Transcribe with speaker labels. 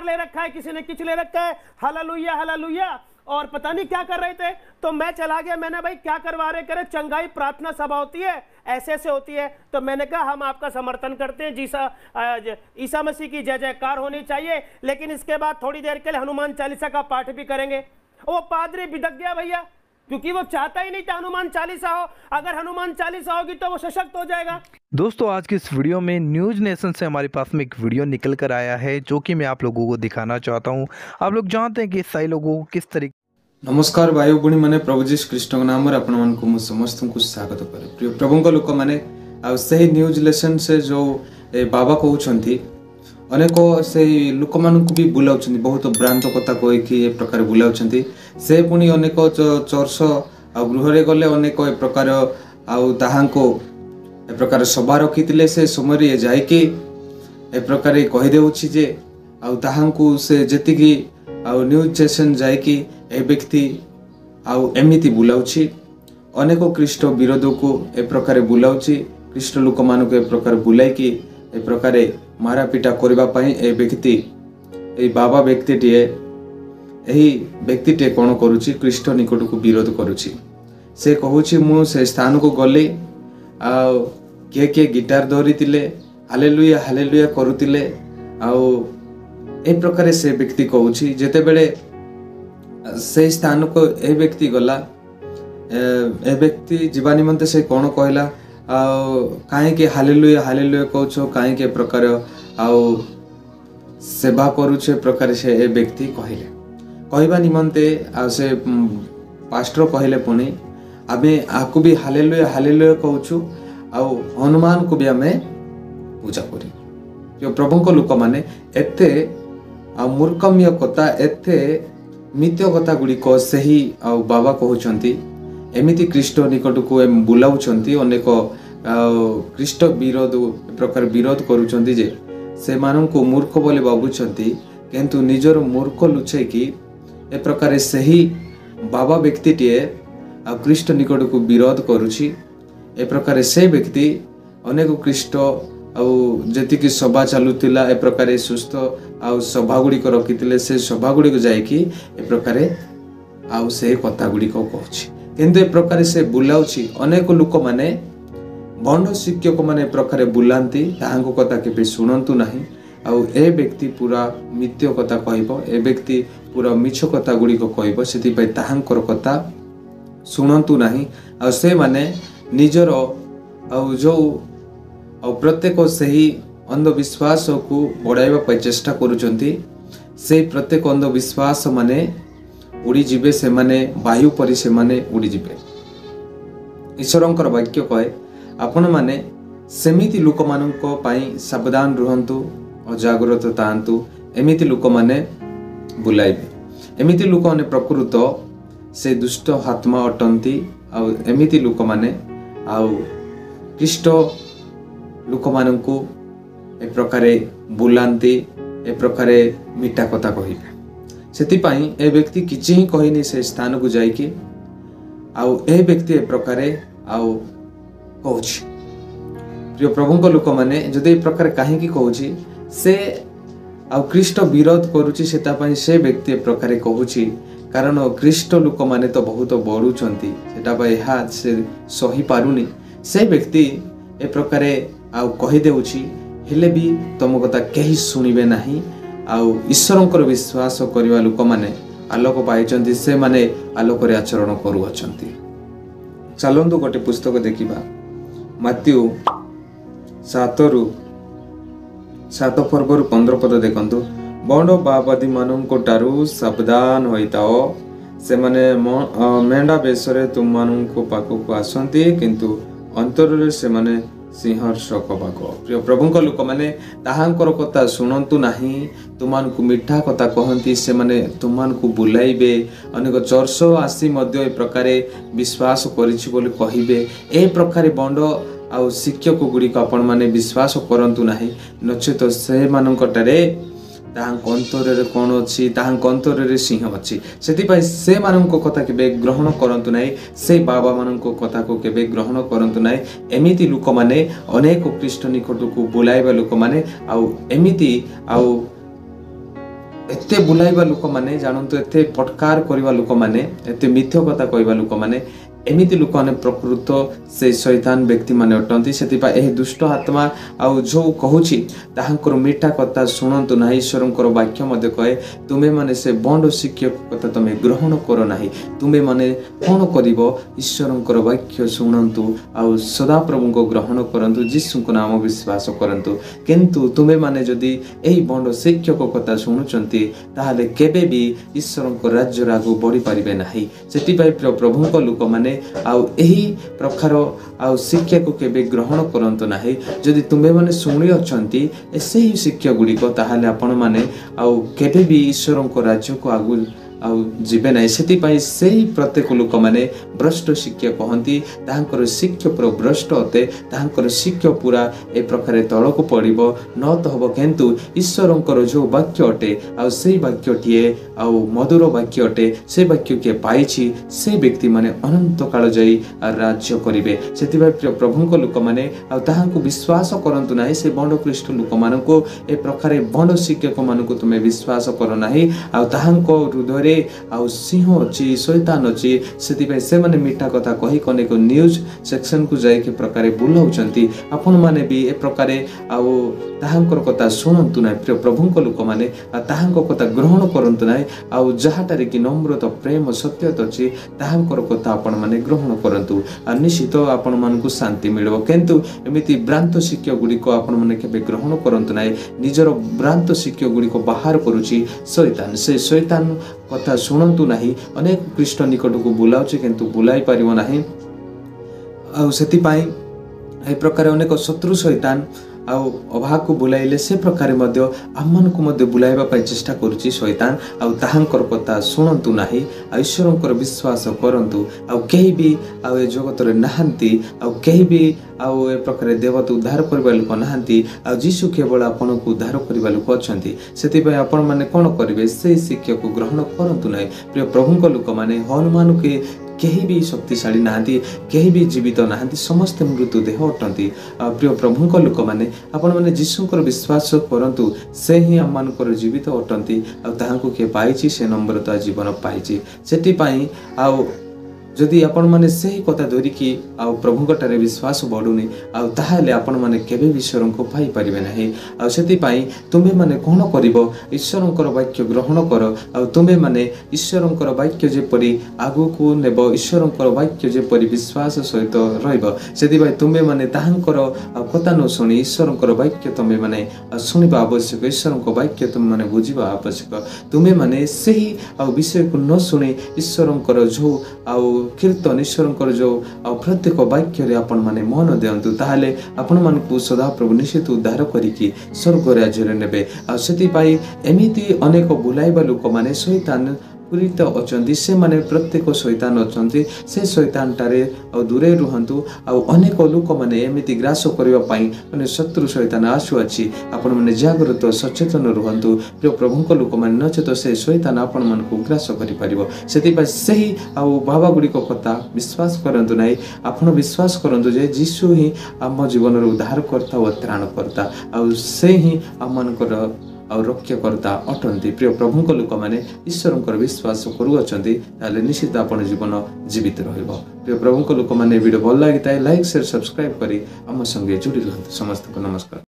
Speaker 1: ले रखा है, किसी ने कुछ ले रखा है, हालेलुया हालेलुया। और पता नहीं क्या कर रहे थे, तो मैं चला गया। मैंने भाई क्या करवा रहे, करे चंगाई प्रार्थना सभा होती है, ऐसे ऐसे होती है। तो मैंने कहा हम आपका समर्थन करते हैं, ईसा मसीह की जय जयकार होनी चाहिए। लेकिन इसके बाद थोड़ी देर के लिए हनुमान चालीसा का पाठ भी करेंगे। वो पादरी बिदक गया भैया, क्योंकि वो चाहता ही नहीं था हनुमान चालीसा हो। अगर हनुमान चालीसा होगी तो वो सशक्त हो जाएगा।
Speaker 2: दोस्तों आज की इस वीडियो में न्यूज़ नेशन से हमारे पास में एक वीडियो निकल कर आया है, जो कि मैं आप लोगों को दिखाना चाहता हूं। आप लोग जानते हैं कि ईसाई लोगों को किस तरीके।
Speaker 3: नमस्कार भाई भूणी मैंने प्रभु जीशु कृष्ण नाम आपण मानक मु समस्त को स्वागत करे। प्रिय प्रभु को लोक मैंने सही न्यूज लेसन से जो बाबा कहउछंती अनेक से लोक मानक भी बुलाउछंती, बहुत भ्रांत कथा कहि कि ए प्रकार बुलाउछंती। से पुनी अनेक चर्च आ गृह रे गले अनेक ए प्रकार आउ ताहांको ए प्रकार सभा रखितिले। से समय जाय कि ए प्रकार कहि देउछि जे आउ ताहांको से जतिकी आउ न्यूज स्टेशन जाय कि ए व्यक्ति आउ एमिति बुलाउछि। अनेक ख्रीष्ट विरोध को ए प्रकार बुलाउछि, ख्रीष्ट लोक मानक ए प्रकार बुलाई कि ए प्रकार मारापिटा करबा पई ए व्यक्ति ए बाबा व्यक्तिटिए एही व्यक्तिटे कोन करूछि, ख्रीष्ट निकट को विरोध करूछि। से कहूछि मु से स्थान को गले आउ के गिटार धरितिले, हालेलुया हालेलुया करूतिले। आउ ए प्रकार से व्यक्ति कहूछि। जेते बेले से स्थान को ए व्यक्ति गला, ए व्यक्ति जीवा निमंते से कोन कहला काहे के हालेलुया हालेलुया कहछो, काहे के प्रकार आउ सेवा करूछे प्रकार से ए व्यक्ति कहिले। कहबा निमंते आ से पास्टर कहले पुनी आमे आकु भी हालेलुया हालेलुया कहछु, आउ हनुमान को भी आमे पूजा करी। जो प्रभु को लोक माने एते आ मूर्खम्य कथा, एते मिथ्य कथा गुड़िक सही आउ बाबा कहउछंती। एमिति ख्रीष्ट निकट को बुलाउछंती। अनेक ख्रीष्ट विरोध प्रकार विरोध करूछंती जे से माननको मूर्ख बोले भाबुछंती, किंतु निजर मूर्ख लुचै कि ए प्रकार सही बाबा व्यक्तिटिए आ ख्रीष्ट निकट को विरोध करूछि। ए प्रकार से व्यक्ति अनेक ख्रीष्ट आउ जतिकी सभा चलुतिला ए प्रकार सुस्थ आउ सभा गुड़िक रखितिले, से सभा गुड़िक जाइकी ए प्रकार आउ से कथा गुड़िक कहछि। किंतु ए प्रकार से बुलाउछि। अनेक लोक माने बंड शिक्षक माने प्रकार बुलांती, ताहांको कथा केबे सुनंतु नाही। आउ ए व्यक्ति पूरा मिथ्य कथा कहइबो, ए व्यक्ति पूरा मिछ कथा गुड़िक कहइबो, सेति पय ताहांकर कथा सुनंतु नाही। आउ से माने निजर आउ जो आउ प्रत्येक सही अंधविश्वास को बढ़ाइबा पय चेष्टा करूचंती। से प्रत्येक अंधविश्वास माने उड़ी जिबे, से माने वायु परि से माने उड़ी जिबे। ईश्वरंकर वाक्य कहे आपण माने सेमिति लोक माननको पई सावधान रहंतु और जागृत तांतु। एमिति लोक माने बुलाइबे, एमिति लोक माने प्रकृत से दुष्ट आत्मा अटंती। आउ एमिति लोक माने आउ ख्रीष्ट लोक माननको ए प्रकारे बुलांती, ए प्रकारे मिठा कथा कहिबे। सेति पई ए व्यक्ति किछि ही कहिनी से स्थान को जाई कि आउ ए व्यक्ति ए प्रकारे आउ कहउछि। प्रिय प्रभु को लोक माने जदि ए प्रकार काहे कि कहउछि, से आउ ख्रीष्ट विरोध करूछि, सेता पई से व्यक्ति ए प्रकारे कहउछि। कारण ख्रीष्ट लोक माने तो बहुत बढुछंती, सेटा पई हा से सही पारुनी। से व्यक्ति ए प्रकारे आउ कहि देउछि, हेले भी तुम कथा कहीं शुणवे ना। आउ ईश्वरंकर विश्वास करवा लोक माने आलोक पाइचंती, से माने आलोक रे आचरण करूअछंती। चलंतु गोटे पुस्तक देखिबा, मत्त्यु 7 पर्वरु 15 पद देखंतु। बंड बाबादी माननको टारु सावधान होइताओ, से माने मेंढा बेसरे तुम माननको पाखको आसंती, किंतु अंतर रे से माने सिंहर शकबाक। प्रिय प्रभु को लोक माने ताहांकर कथा सुनंतु नाही, तुमान को मिठा कथा कहंती, से माने तुमान को बुलाइबे। अनेक चर्च आसी मध्य ए प्रकारे विश्वास करिछि बोली कहिबे। ए प्रकारे बंड आउ शिक्षक गुड़िक आपण माने विश्वास करंतु नाही, नचेत से मानकटारे ତାହାଙ୍କ ଅନ୍ତରରେ କ'ଣ ଅଛି, ତାହାଙ୍କ ଅନ୍ତରରେ ସିଂହ ଅଛି। ସେଥିପାଇଁ ସେମାନଙ୍କ କଥା କେବେ ଗ୍ରହଣ କରନ୍ତୁ ନାହିଁ, ସେ ବାବାମାନଙ୍କ କଥାକୁ କେବେ ଗ୍ରହଣ କରନ୍ତୁ ନାହିଁ। ଏମିତି ଲୋକମାନେ ଅନେକ ଖ୍ରୀଷ୍ଟ ନିକଟକୁ ବୁଲାଇବା ଲୋକମାନେ, ଆଉ ଏମିତି ଆଉ ଏତେ ବୁଲାଇବା ଲୋକମାନେ, ଜାଣନ୍ତୁ ଏତେ ଫଟକାର କରିବା ଲୋକମାନେ, ଏତେ ମିଥ୍ୟା କଥା କହିବା ଲୋକମାନେ, ଏମିତି ଲୋକମାନେ ପ୍ରକୃତ ସେ ଶୈତାନ ବ୍ୟକ୍ତିମାନେ ଅଟନ୍ତି। ସେଥିପାଇଁ ଏହି ଦୁଷ୍ଟ ଆତ୍ମା ଆଉ ଯେଉଁ କହୁଛି ତାହାଙ୍କର ମିଠା କଥା ଶୁଣନ୍ତୁ ନାହିଁ। ଈଶ୍ୱରଙ୍କର ବାକ୍ୟ ମଧ୍ୟ କହେ, ତୁମେମାନେ ସେ ବଣ୍ଡ ଶିକ୍ଷକ କଥା ତୁମେ ଗ୍ରହଣ କର ନାହିଁ। ତୁମେମାନେ କ'ଣ କରିବ, ଈଶ୍ୱରଙ୍କର ବାକ୍ୟ ଶୁଣନ୍ତୁ ଆଉ ସଦାପ୍ରଭୁଙ୍କୁ ଗ୍ରହଣ କରନ୍ତୁ, ଯୀଶୁଙ୍କ ନାମ ବିଶ୍ୱାସ କରନ୍ତୁ। କିନ୍ତୁ ତୁମେମାନେ ଯଦି ଏହି ବଣ୍ଡ ଶିକ୍ଷକ କଥା ଶୁଣୁଛନ୍ତି ତାହେଲେ କେବେ ବି ଈଶ୍ୱରଙ୍କ ରାଜ୍ୟରେ ଆଗକୁ ବଢ଼ିପାରିବେ ନାହିଁ। ସେଥିପାଇଁ ପ୍ରଭୁଙ୍କ ଲୋକମାନେ ଆଉ ଏହି ପ୍ରକାର ଆଉ ଶିକ୍ଷାକୁ କେବେ ଗ୍ରହଣ କରନ୍ତୁ ନାହିଁ। ଯଦି ତୁମେମାନେ ଶୁଣି ଅଛନ୍ତି ସେହି ଶିକ୍ଷା ଗୁଡ଼ିକ ତାହେଲେ ଆପଣମାନେ ଆଉ କେବେ ବି ଈଶ୍ୱରଙ୍କ ରାଜ୍ୟକୁ ଆଗକୁ ଆଉ ଯିବେ ନାହିଁ। ସେଥିପାଇଁ ସେହି ପ୍ରତ୍ୟେକ ଲୋକମାନେ ଭ୍ରଷ୍ଟ ଶିକ୍ଷା କହନ୍ତି, ତାହାଙ୍କର ଶିକ୍ଷା ପୁରା ଭ୍ରଷ୍ଟ ଅଟେ, ତାହାଙ୍କର ଶିକ୍ଷା ପୁରା ଏ ପ୍ରକାର ତଳକୁ ପଡ଼ିବ ନ ତ ହେବ। କିନ୍ତୁ ଈଶ୍ୱରଙ୍କର ଯେଉଁ ବାକ୍ୟ ଅଟେ ଆଉ ସେଇ ବାକ୍ୟଟିଏ ଆଉ ମଧୁର ବାକ୍ୟ ଅଟେ, ସେ ବାକ୍ୟ କିଏ ପାଇଛି ସେ ବ୍ୟକ୍ତିମାନେ ଅନନ୍ତ କାଳ ଯାଇ ରାଜ୍ୟ କରିବେ। ସେଥିପାଇଁ ପ୍ରଭୁଙ୍କ ଲୋକମାନେ ଆଉ ତାହାଙ୍କୁ ବିଶ୍ୱାସ କରନ୍ତୁ ନାହିଁ, ସେ ବଣ୍ଡ ଖ୍ରୀଷ୍ଟ ଲୋକମାନଙ୍କୁ, ଏ ପ୍ରକାର ବଣ୍ଡ ଶିକ୍ଷକମାନଙ୍କୁ ତୁମେ ବିଶ୍ୱାସ କର ନାହିଁ। ଆଉ ତାହାଙ୍କ ହୃଦୟରେ ଆଉ ସିଂହ ଅଛି, ଶୈତାନ ଅଛି। ସେଥିପାଇଁ ସେମାନେ ମିଠା କଥା କହି ଅନେକ ନ୍ୟୁଜ୍ ସେକ୍ସନକୁ ଯାଇକି ପ୍ରକାରେ ବୁଲାଉଛନ୍ତି। ଆପଣମାନେ ବି ଏ ପ୍ରକାରେ ଆଉ ତାହାଙ୍କର କଥା ଶୁଣନ୍ତୁ ନାହିଁ। ପ୍ରଭୁଙ୍କ ଲୋକମାନେ ଆଉ ତାହାଙ୍କ କଥା ଗ୍ରହଣ କରନ୍ତୁ ନାହିଁ। ଆଉ ଯାହାଟାରେ କି ନମ୍ରତା, ପ୍ରେମ, ସତ୍ୟତା ଅଛି ତାହାଙ୍କର କଥା ଆପଣମାନେ ଗ୍ରହଣ କରନ୍ତୁ, ଆଉ ନିଶ୍ଚିତ ଆପଣମାନଙ୍କୁ ଶାନ୍ତି ମିଳିବ। କିନ୍ତୁ ଏମିତି ଭ୍ରାନ୍ତ ଶିକ୍ଷା ଗୁଡ଼ିକ ଆପଣମାନେ କେବେ ଗ୍ରହଣ କରନ୍ତୁ ନାହିଁ। ନିଜର ଭ୍ରାନ୍ତ ଶିକ୍ଷା ଗୁଡ଼ିକ ବାହାର କରୁଛି ଶୈତାନ। ସେ ଶୈତାନ କଥା ଶୁଣନ୍ତୁ ନାହିଁ। ଅନେକ ଖ୍ରୀଷ୍ଟ ନିକଟକୁ ବୁଲାଉଛି କିନ୍ତୁ ବୁଲାଇ ପାରିବ ନାହିଁ। ଆଉ ସେଥିପାଇଁ ଏ ପ୍ରକାର ଅନେକ ଶତ୍ରୁ ଶୈତାନ ଆଉ ଅଭାବକୁ ବୁଲାଇଲେ ସେ ପ୍ରକାରେ ମଧ୍ୟ ଆମମାନଙ୍କୁ ମଧ୍ୟ ବୁଲାଇବା ପାଇଁ ଚେଷ୍ଟା କରୁଛି ଶୈତାନ। ଆଉ ତାହାଙ୍କର କଥା ଶୁଣନ୍ତୁ ନାହିଁ, ଆଉ ଈଶ୍ୱରଙ୍କର ବିଶ୍ୱାସ କରନ୍ତୁ। ଆଉ କେହି ବି ଆଉ ଏ ଜଗତରେ ନାହାନ୍ତି, ଆଉ କେହି ବି ଆଉ ଏ ପ୍ରକାର ଦେବତା ଉଦ୍ଧାର କରିବା ଲୋକ ନାହାନ୍ତି। ଆଉ ଯୀଶୁ କେବଳ ଆପଣଙ୍କୁ ଉଦ୍ଧାର କରିବା ଲୋକ ଅଛନ୍ତି। ସେଥିପାଇଁ ଆପଣମାନେ କ'ଣ କରିବେ, ସେଇ ଶିକ୍ଷାକୁ ଗ୍ରହଣ କରନ୍ତୁ ନାହିଁ। ପ୍ରିୟ ପ୍ରଭୁଙ୍କ ଲୋକମାନେ, ହନୁମାନଙ୍କୁ କେହି ବି ଶକ୍ତିଶାଳୀ ନାହାନ୍ତି, କେହି ବି ଜୀବିତ ନାହାନ୍ତି, ସମସ୍ତେ ମୃତ୍ୟୁ ଦେହ ଅଟନ୍ତି। ଆଉ ପ୍ରିୟ ପ୍ରଭୁଙ୍କ ଲୋକମାନେ, ଆପଣମାନେ ଯୀଶୁଙ୍କର ବିଶ୍ୱାସ କରନ୍ତୁ, ସେ ହିଁ ଆମମାନଙ୍କର ଜୀବିତ ଅଟନ୍ତି। ଆଉ ତାହାଙ୍କୁ କିଏ ପାଇଛି ସେ ନମ୍ରତା ଜୀବନ ପାଇଛି। ସେଥିପାଇଁ ଆଉ ଯଦି ଆପଣମାନେ ସେହି କଥା ଧରିକି ଆଉ ପ୍ରଭୁଙ୍କଠାରେ ବିଶ୍ୱାସ ବଢ଼ୁନି, ଆଉ ତାହେଲେ ଆପଣମାନେ କେବେ ବି ଈଶ୍ୱରଙ୍କୁ ପାଇପାରିବେ ନାହିଁ। ଆଉ ସେଥିପାଇଁ ତୁମେମାନେ କ'ଣ କରିବ, ଈଶ୍ୱରଙ୍କର ବାକ୍ୟ ଗ୍ରହଣ କର। ଆଉ ତୁମେମାନେ ଈଶ୍ୱରଙ୍କର ବାକ୍ୟ ଯେପରି ଆଗକୁ ନେବ, ଈଶ୍ୱରଙ୍କର ବାକ୍ୟ ଯେପରି ବିଶ୍ୱାସ ସହିତ ରହିବ, ସେଥିପାଇଁ ତୁମେମାନେ ତାହାଙ୍କର କଥା ନ ଶୁଣି ଈଶ୍ୱରଙ୍କର ବାକ୍ୟ ତୁମେମାନେ ଶୁଣିବା ଆବଶ୍ୟକ। ଈଶ୍ୱରଙ୍କ ବାକ୍ୟ ତୁମେମାନେ ବୁଝିବା ଆବଶ୍ୟକ। ତୁମେମାନେ ସେହି ଆଉ ବିଷୟକୁ ନ ଶୁଣି ଈଶ୍ୱରଙ୍କର ଯେଉଁ ଆଉ କୀର୍ତ୍ତନ, ଈଶ୍ୱରଙ୍କର ଯେଉଁ ଆଉ ପ୍ରତ୍ୟେକ ବାକ୍ୟରେ ଆପଣମାନେ ମନ ଦିଅନ୍ତୁ, ତାହେଲେ ଆପଣମାନଙ୍କୁ ସଦାପ୍ରଭୁ ନିଶ୍ଚିତ ଉଦ୍ଧାର କରିକି ସ୍ୱର୍ଗ ରାଜ୍ୟରେ ନେବେ। ଆଉ ସେଥିପାଇଁ ଏମିତି ଅନେକ ବୁଲାଇବା ଲୋକମାନେ ଶୈତାନ ପୀଡ଼ିତ ଅଛନ୍ତି, ସେମାନେ ପ୍ରତ୍ୟେକ ଶୈତାନ ଅଛନ୍ତି। ସେ ଶୈତାନଟାରେ ଆଉ ଦୂରେଇ ରୁହନ୍ତୁ। ଆଉ ଅନେକ ଲୋକମାନେ ଏମିତି ଗ୍ରାସ କରିବା ପାଇଁ ମାନେ ଶତ୍ରୁ ଶୈତାନ ଆସୁଅଛି। ଆପଣମାନେ ଜାଗ୍ରତ ସଚେତନ ରୁହନ୍ତୁ ପ୍ରିୟ ପ୍ରଭୁଙ୍କ ଲୋକମାନେ, ନଚେତ ସେ ଶୈତାନ ଆପଣମାନଙ୍କୁ ଗ୍ରାସ କରିପାରିବ। ସେଥିପାଇଁ ସେହି ଆଉ ବାବା ଗୁଡ଼ିକ କଥା ବିଶ୍ୱାସ କରନ୍ତୁ ନାହିଁ। ଆପଣ ବିଶ୍ୱାସ କରନ୍ତୁ ଯେ ଯୀଶୁ ହିଁ ଆମ ଜୀବନର ଉଦ୍ଧାରକର୍ତ୍ତା ଓ ତ୍ରାଣକର୍ତ୍ତା, ଆଉ ସେ ହିଁ ଆମମାନଙ୍କର ଆଉ ରକ୍ଷାକର୍ତ୍ତା ଅଟନ୍ତି। ପ୍ରିୟ ପ୍ରଭୁଙ୍କ ଲୋକମାନେ, ଈଶ୍ୱରଙ୍କର ବିଶ୍ୱାସ କରୁଅଛନ୍ତି ତାହେଲେ ନିଶ୍ଚିତ ଆପଣ ଜୀବନ ଜୀବିତ ରହିବ। ପ୍ରିୟ ପ୍ରଭୁଙ୍କ ଲୋକମାନେ, ଭିଡ଼ିଓ ଭଲ ଲାଗିଥାଏ ଲାଇକ୍, ସେୟାର, ସବସ୍କ୍ରାଇବ୍ କରି ଆମ ସଙ୍ଗେ ଯୋଡ଼ି ରୁହନ୍ତୁ। ସମସ୍ତଙ୍କୁ ନମସ୍କାର।